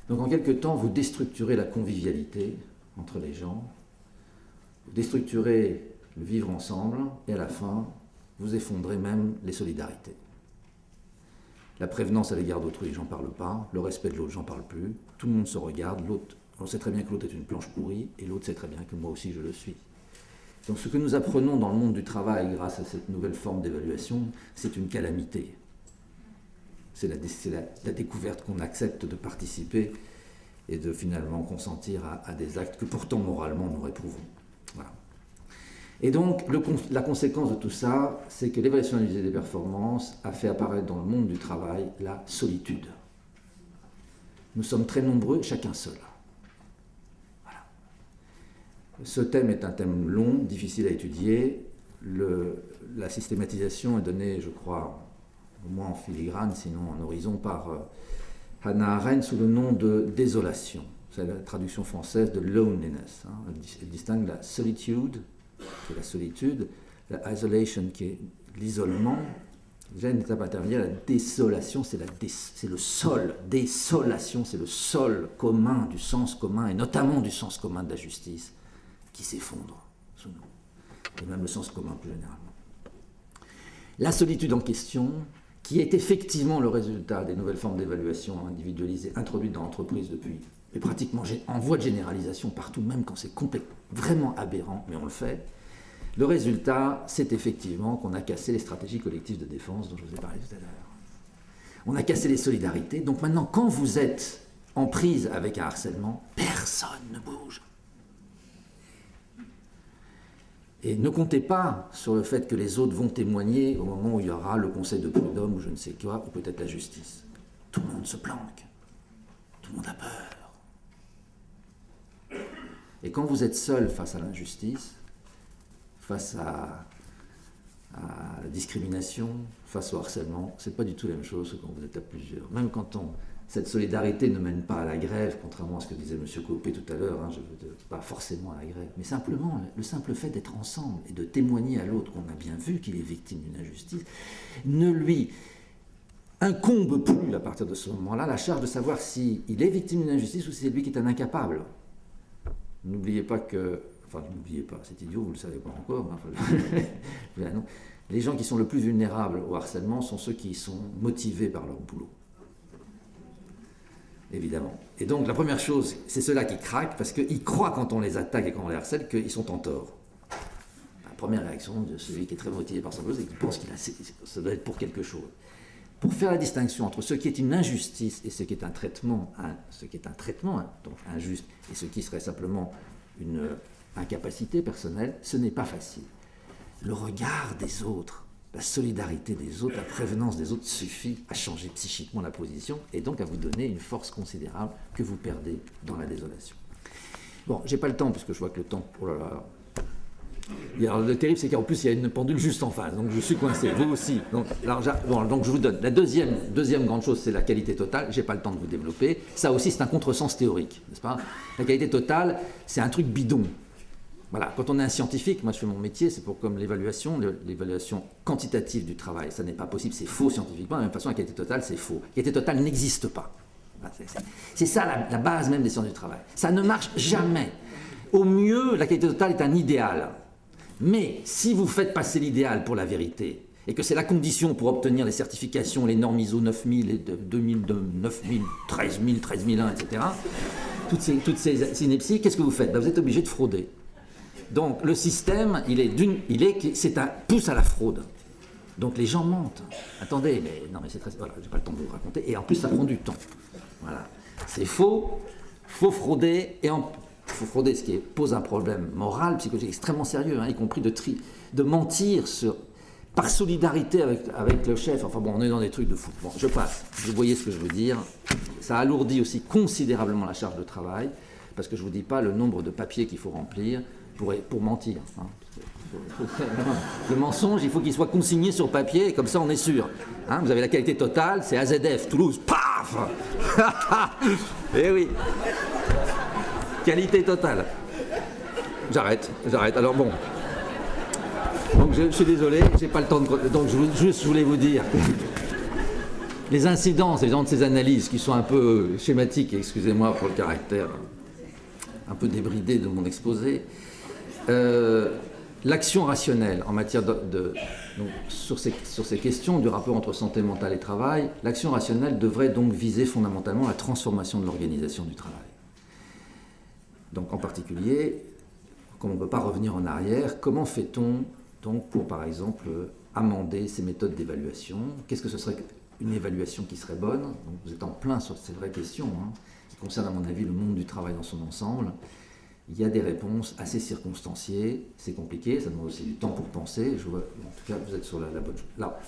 Donc en quelque temps, vous déstructurez la convivialité entre les gens, vous déstructurez le vivre ensemble, et à la fin, vous effondrez même les solidarités. La prévenance à l'égard d'autrui, j'en parle pas, le respect de l'autre, j'en parle plus, tout le monde se regarde, l'autre, on sait très bien que l'autre est une planche pourrie, et l'autre sait très bien que moi aussi je le suis. Donc ce que nous apprenons dans le monde du travail grâce à cette nouvelle forme d'évaluation, c'est une calamité. C'est la découverte qu'on accepte de participer et de finalement consentir à des actes que pourtant moralement nous réprouvons. Voilà. Et donc la conséquence de tout ça, c'est que l'évaluation analysée des performances a fait apparaître dans le monde du travail la solitude. Nous sommes très nombreux, chacun seul. Voilà. Ce thème est un thème long, difficile à étudier. La systématisation est donnée, je crois, au moins en filigrane, sinon en horizon, par Hannah Arendt sous le nom de désolation. C'est la traduction française de loneliness. Elle distingue la solitude, qui est la solitude, la isolation, qui est l'isolement. Déjà une étape intermédiaire, la désolation, c'est le sol. Désolation, c'est le sol commun, du sens commun, et notamment du sens commun de la justice, qui s'effondre sous nous. Et même le sens commun plus généralement. La solitude en question, qui est effectivement le résultat des nouvelles formes d'évaluation individualisées introduites dans l'entreprise depuis, et pratiquement en voie de généralisation partout, même quand c'est vraiment aberrant, mais on le fait. Le résultat, c'est effectivement qu'on a cassé les stratégies collectives de défense dont je vous ai parlé tout à l'heure. On a cassé les solidarités, donc maintenant, quand vous êtes en prise avec un harcèlement, personne ne bouge. Et ne comptez pas sur le fait que les autres vont témoigner au moment où il y aura le conseil de prud'homme ou je ne sais quoi, ou peut-être la justice. Tout le monde se planque. Tout le monde a peur. Et quand vous êtes seul face à l'injustice, face à la discrimination, face au harcèlement, c'est pas du tout la même chose que quand vous êtes à plusieurs. Même quand cette solidarité ne mène pas à la grève, contrairement à ce que disait M. Copé tout à l'heure, je ne veux pas forcément à la grève, mais simplement le simple fait d'être ensemble et de témoigner à l'autre qu'on a bien vu qu'il est victime d'une injustice, ne lui incombe plus à partir de ce moment-là la charge de savoir s'il est victime d'une injustice ou si c'est lui qui est un incapable. N'oubliez pas que, n'oubliez pas, c'est idiot, vous ne le savez pas encore, mais non. Les gens qui sont le plus vulnérables au harcèlement sont ceux qui sont motivés par leur boulot. Évidemment. Et donc la première chose, c'est ceux-là qui craquent parce qu'ils croient quand on les attaque et quand on les harcèle qu'ils sont en tort. La première réaction de celui qui est très motivé par son boulot, c'est qu'il pense que ça doit être pour quelque chose. Pour faire la distinction entre ce qui est une injustice et ce qui est un traitement, donc injuste, et ce qui serait simplement une incapacité personnelle, ce n'est pas facile. Le regard des autres, la solidarité des autres, la prévenance des autres suffit à changer psychiquement la position et donc à vous donner une force considérable que vous perdez dans la désolation. Bon, j'ai pas le temps puisque je vois que le temps... Oh là là. Alors, le terrible, c'est qu'en plus, il y a une pendule juste en face, donc je suis coincé, vous aussi. Donc je vous donne. La deuxième grande chose, c'est la qualité totale. J'ai pas le temps de vous développer. Ça aussi, c'est un contresens théorique, n'est-ce pas ? La qualité totale, c'est un truc bidon. Voilà, quand on est un scientifique, moi je fais mon métier, c'est pour comme l'évaluation quantitative du travail, ça n'est pas possible, c'est faux scientifiquement, de la même façon la qualité totale c'est faux. La qualité totale n'existe pas. C'est ça la base même des sciences du travail. Ça ne marche jamais. Au mieux, la qualité totale est un idéal. Mais si vous faites passer l'idéal pour la vérité, et que c'est la condition pour obtenir les certifications, les normes ISO 9000, et 2000, 9000, 13000, 13001, etc., toutes ces synepsies, qu'est-ce que vous faites ? Vous êtes obligé de frauder. Donc le système, c'est un pouce à la fraude. Donc les gens mentent. Attendez, mais c'est très... Voilà, j'ai pas le temps de vous raconter. Et en plus, ça prend du temps. Voilà. C'est faux, faut frauder, et faut frauder, ce qui pose un problème moral, psychologique extrêmement sérieux, y compris de mentir par solidarité avec le chef. Enfin bon, on est dans des trucs de fou. Bon, je passe. Vous voyez ce que je veux dire. Ça alourdit aussi considérablement la charge de travail, parce que je ne vous dis pas le nombre de papiers qu'il faut remplir pour mentir. Le mensonge, il faut qu'il soit consigné sur papier, et comme ça on est sûr. Vous avez la qualité totale, c'est AZF, Toulouse, paf. Eh oui. Qualité totale. J'arrête. Alors bon. Donc je suis désolé, j'ai pas le temps de... Donc je voulais vous dire les incidences, évidemment, de ces analyses qui sont un peu schématiques, excusez-moi pour le caractère un peu débridé de mon exposé, l'action rationnelle en matière donc, sur ces questions du rapport entre santé mentale et travail, l'action rationnelle devrait donc viser fondamentalement la transformation de l'organisation du travail. Donc en particulier, comme on ne peut pas revenir en arrière, comment fait-on donc pour, par exemple, amender ces méthodes d'évaluation? Qu'est-ce que ce serait une évaluation qui serait bonne? Donc vous êtes en plein sur ces vraies questions, qui concernent à mon avis le monde du travail dans son ensemble. Il y a des réponses assez circonstanciées, c'est compliqué, ça demande aussi du temps pour penser. Je vois, en tout cas, vous êtes sur la bonne chose. Là,